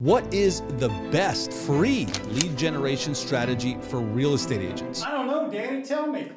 What is the best free lead generation strategy for real estate agents? I don't know, Danny, tell me.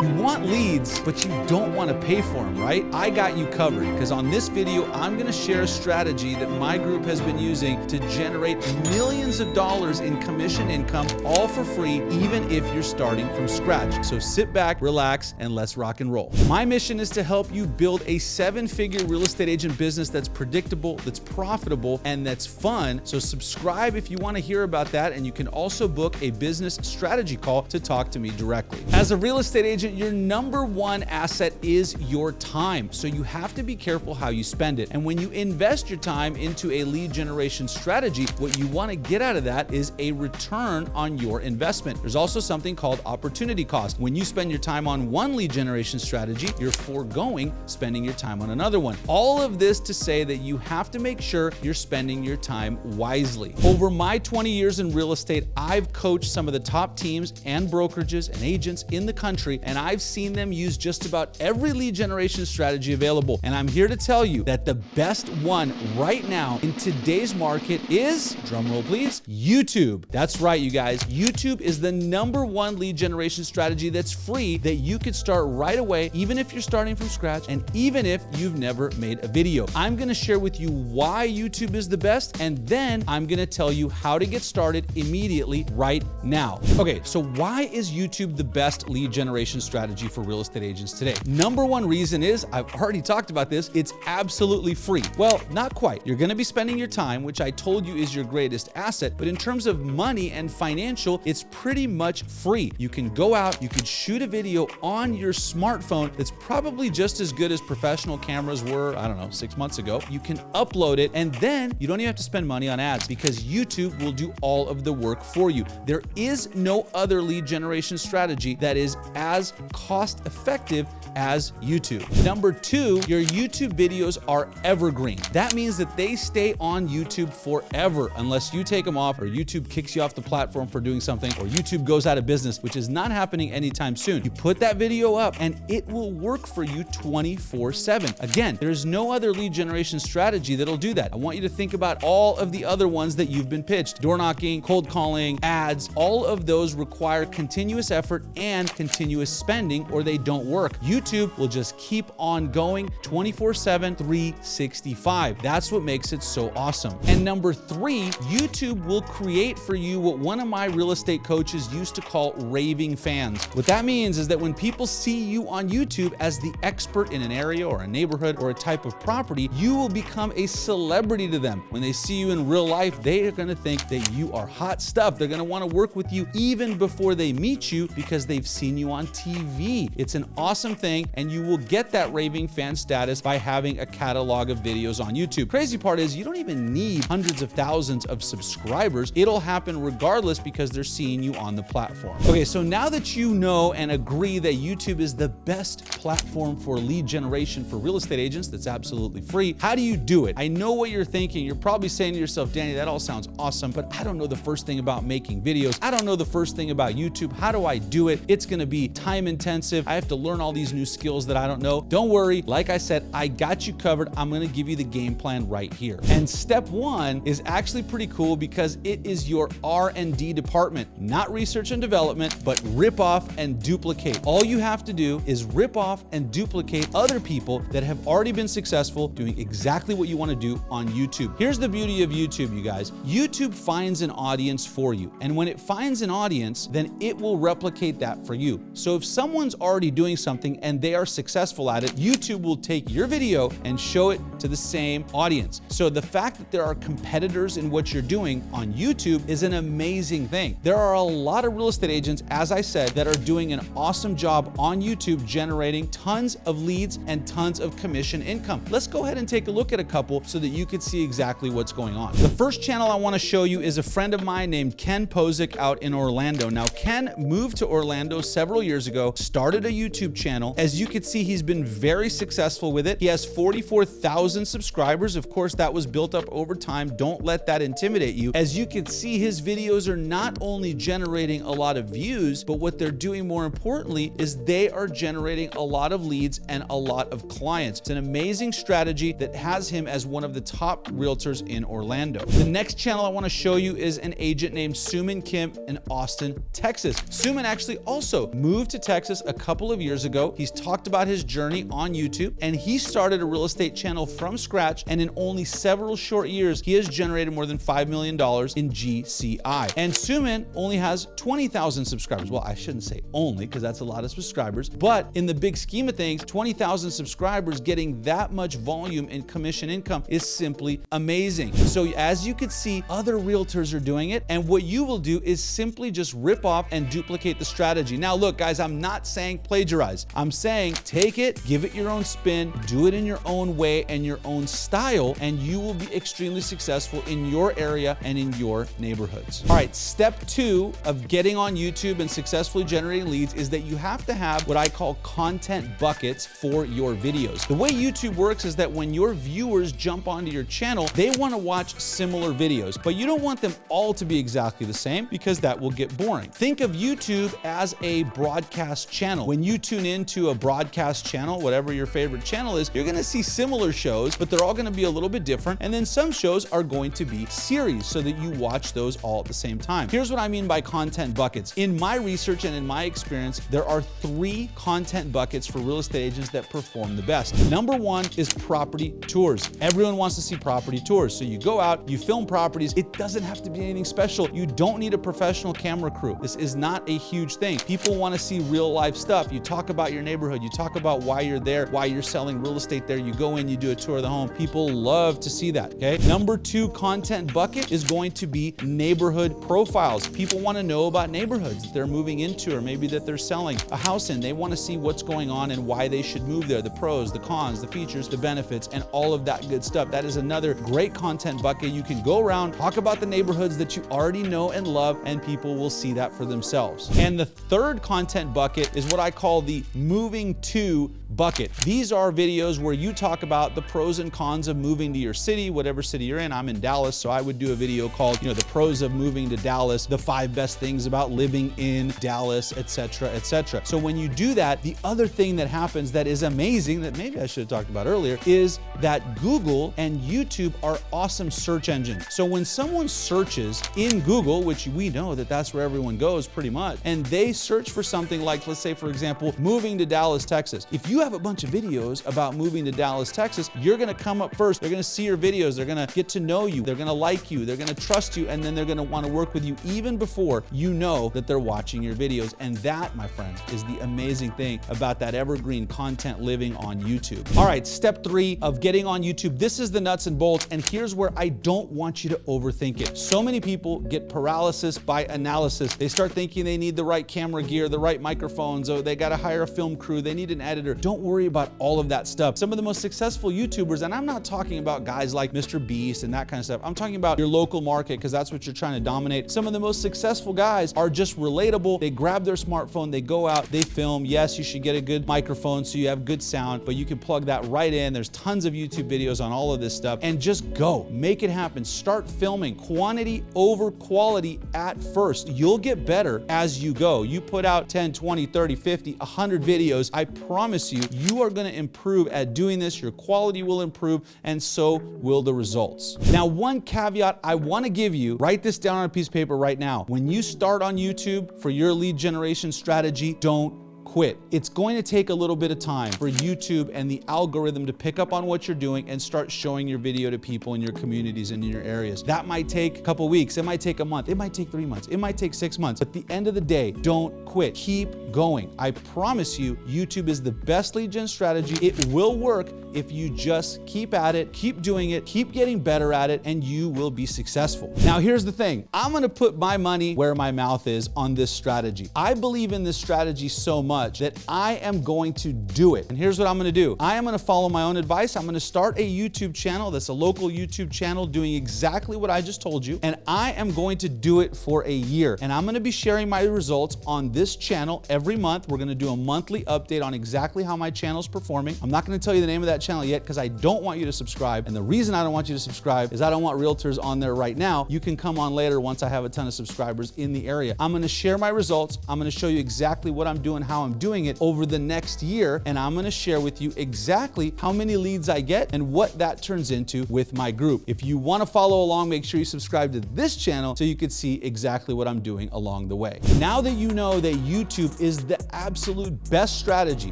You want leads, but you don't want to pay for them, right? I got you covered, because on this video, I'm going to share a strategy that my group has been using to generate millions of dollars in commission income, all for free, even if you're starting from scratch. So sit back, relax, and let's rock and roll. My mission is to help you build a 7-figure real estate agent business that's predictable, that's profitable, and that's fun. So subscribe if you want to hear about that, and you can also book a business strategy call to talk to me directly. As a real estate agent, your number one asset is your time. So you have to be careful how you spend it. And when you invest your time into a lead generation strategy, what you want to get out of that is a return on your investment. There's also something called opportunity cost. When you spend your time on one lead generation strategy, you're foregoing spending your time on another one. All of this to say that you have to make sure you're spending your time wisely. Over my 20 years in real estate, I've coached some of the top teams and brokerages and agents in the country, and I've seen them use just about every lead generation strategy available. And I'm here to tell you that the best one right now in today's market is, drumroll please, YouTube. That's right, you guys. YouTube is the number one lead generation strategy that's free, that you could start right away, even if you're starting from scratch and even if you've never made a video. I'm going to share with you why YouTube is the best, and then I'm going to tell you how to get started immediately right now. Okay, so why is YouTube the best lead generation strategy for real estate agents today? Number one reason is, I've already talked about this, it's absolutely free. Well, not quite. You're going to be spending your time, which I told you is your greatest asset, but in terms of money and financial, it's pretty much free. You can go out, you could shoot a video on your smartphone that's probably just as good as professional cameras were, I don't know, 6 months ago. You can upload it, and then you don't even have to spend money on ads, because YouTube will do all of the work for you. There is no other lead generation strategy that is as cost effective as YouTube. Number two, your YouTube videos are evergreen. That means that they stay on YouTube forever unless you take them off, or YouTube kicks you off the platform for doing something, or YouTube goes out of business, which is not happening anytime soon. You put that video up and it will work for you 24/7. Again, there's no other lead generation strategy that'll do that. I want you to think about all of the other ones that you've been pitched. Door knocking, cold calling, ads, all of those require continuous effort and continuous spending, or they don't work. YouTube will just keep on going 24/7, 365. That's what makes it so awesome. And number three, YouTube will create for you what one of my real estate coaches used to call raving fans. What that means is that when people see you on YouTube as the expert in an area or a neighborhood or a type of property, you will become a celebrity to them. When they see you in real life, they are going to think that you are hot stuff. They're going to want to work with you even before they meet you, because they've seen you on TV. It's an awesome thing, and you will get that raving fan status by having a catalog of videos on YouTube. Crazy part is, you don't even need hundreds of thousands of subscribers. It'll happen regardless, because they're seeing you on the platform. Okay, so now that you know and agree that YouTube is the best platform for lead generation for real estate agents that's absolutely free, how do you do it? I know what you're thinking. You're probably saying to yourself, Danny, that all sounds awesome, but I don't know the first thing about making videos. I don't know the first thing about YouTube. How do I do it? It's going to be time intensive. I have to learn all these new skills that I don't know. Don't worry. Like I said, I got you covered. I'm going to give you the game plan right here. And step one is actually pretty cool, because it is your R&D department, not research and development, but rip off and duplicate. All you have to do is rip off and duplicate other people that have already been successful doing exactly what you want to do on YouTube. Here's the beauty of YouTube, you guys. YouTube finds an audience for you. And when it finds an audience, then it will replicate that for you. So if someone's already doing something and they are successful at it, YouTube will take your video and show it to the same audience. So the fact that there are competitors in what you're doing on YouTube is an amazing thing. There are a lot of real estate agents, as I said, that are doing an awesome job on YouTube, generating tons of leads and tons of commission income. Let's go ahead and take a look at a couple so that you can see exactly what's going on. The first channel I want to show you is a friend of mine named Ken Posick out in Orlando. Now, Ken moved to Orlando several years ago ago, started a YouTube channel. As you can see, he's been very successful with it. He has 44,000 subscribers. Of course, that was built up over time. Don't let that intimidate you. As you can see, his videos are not only generating a lot of views, but what they're doing more importantly is they are generating a lot of leads and a lot of clients. It's an amazing strategy that has him as one of the top realtors in Orlando. The next channel I want to show you is an agent named Suman Kim in Austin, Texas. Suman actually also moved to Texas a couple of years ago. He's talked about his journey on YouTube, and he started a real estate channel from scratch, and in only several short years, he has generated more than $5 million in GCI. And Suman only has 20,000 subscribers. Well, I shouldn't say only, because that's a lot of subscribers, but in the big scheme of things, 20,000 subscribers getting that much volume in commission income is simply amazing. So as you can see, other realtors are doing it, and what you will do is simply just rip off and duplicate the strategy. Now look, guys, I'm not saying plagiarize. I'm saying take it, give it your own spin, do it in your own way and your own style, and you will be extremely successful in your area and in your neighborhoods. All right, step 2 of getting on YouTube and successfully generating leads is that you have to have what I call content buckets for your videos. The way YouTube works is that when your viewers jump onto your channel, they want to watch similar videos, but you don't want them all to be exactly the same because that will get boring. Think of YouTube as a broadcast channel. When you tune into a broadcast channel, whatever your favorite channel is, you're going to see similar shows, but they're all going to be a little bit different. And then some shows are going to be series so that you watch those all at the same time. Here's what I mean by content buckets. In my research and in my experience, there are 3 content buckets for real estate agents that perform the best. Number 1 is property tours. Everyone wants to see property tours. So you go out, you film properties. It doesn't have to be anything special. You don't need a professional camera crew. This is not a huge thing. People want to see real life stuff. You talk about your neighborhood. You talk about why you're there, why you're selling real estate there. You go in, you do a tour of the home. People love to see that, okay? Number 2 content bucket is going to be neighborhood profiles. People want to know about neighborhoods that they're moving into or maybe that they're selling a house in. They want to see what's going on and why they should move there, the pros, the cons, the features, the benefits, and all of that good stuff. That is another great content bucket. You can go around, talk about the neighborhoods that you already know and love, and people will see that for themselves. And the third content bucket is what I call the moving to bucket. These are videos where you talk about the pros and cons of moving to your city, whatever city you're in. I'm in Dallas, so I would do a video called, the pros of moving to Dallas, the 5 best things about living in Dallas, etc., etc. So when you do that, the other thing that happens that is amazing, that maybe I should have talked about earlier, is that Google and YouTube are awesome search engines. So when someone searches in Google, which we know that that's where everyone goes pretty much, and they search for something like, let's say, for example, moving to Dallas, Texas. If you have a bunch of videos about moving to Dallas, Texas, you're going to come up first. They're going to see your videos. They're going to get to know you. They're going to like you. They're going to trust you. And then they're going to want to work with you even before you know that they're watching your videos. And that, my friends, is the amazing thing about that evergreen content living on YouTube. All right, step 3 of getting on YouTube. This is the nuts and bolts. And here's where I don't want you to overthink it. So many people get paralysis by analysis. They start thinking they need the right camera gear, the right microphones, or they got to hire a film crew. They need an editor. Don't worry about all of that stuff. Some of the most successful YouTubers, and I'm not talking about guys like Mr. Beast and that kind of stuff. I'm talking about your local market because that's what you're trying to dominate. Some of the most successful guys are just relatable. They grab their smartphone, they go out, they film. Yes, you should get a good microphone so you have good sound, but you can plug that right in. There's tons of YouTube videos on all of this stuff, and just go. Make it happen. Start filming. Quantity over quality at first. You'll get better as you go. You put out 10, 20, 30, 50, 100 videos. I promise you, you are going to improve at doing this. Your quality will improve, and so will the results. Now, one caveat I want to give you, write this down on a piece of paper right now. When you start on YouTube for your lead generation strategy, don't quit. It's going to take a little bit of time for YouTube and the algorithm to pick up on what you're doing and start showing your video to people in your communities and in your areas. That might take a couple weeks. It might take a month. It might take 3 months. It might take 6 months. But at the end of the day, don't quit. Keep going. I promise you, YouTube is the best lead gen strategy. It will work if you just keep at it, keep doing it, keep getting better at it, and you will be successful. Now, here's the thing. I'm going to put my money where my mouth is on this strategy. I believe in this strategy so much much that I am going to do it. And here's what I'm gonna do. I am gonna follow my own advice. I'm gonna start a YouTube channel that's a local YouTube channel doing exactly what I just told you. And I am going to do it for a year. And I'm gonna be sharing my results on this channel every month. We're gonna do a monthly update on exactly how my channel's performing. I'm not gonna tell you the name of that channel yet because I don't want you to subscribe. And the reason I don't want you to subscribe is I don't want realtors on there right now. You can come on later once I have a ton of subscribers in the area. I'm gonna share my results. I'm gonna show you exactly what I'm doing, how I'm doing it over the next year. And I'm gonna share with you exactly how many leads I get and what that turns into with my group. If you wanna follow along, make sure you subscribe to this channel so you can see exactly what I'm doing along the way. Now that you know that YouTube is the absolute best strategy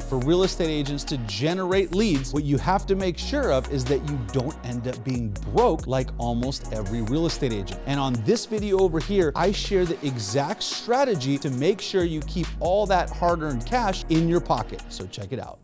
for real estate agents to generate leads, what you have to make sure of is that you don't end up being broke like almost every real estate agent. And on this video over here, I share the exact strategy to make sure you keep all that hard-earned cash in your pocket. So check it out.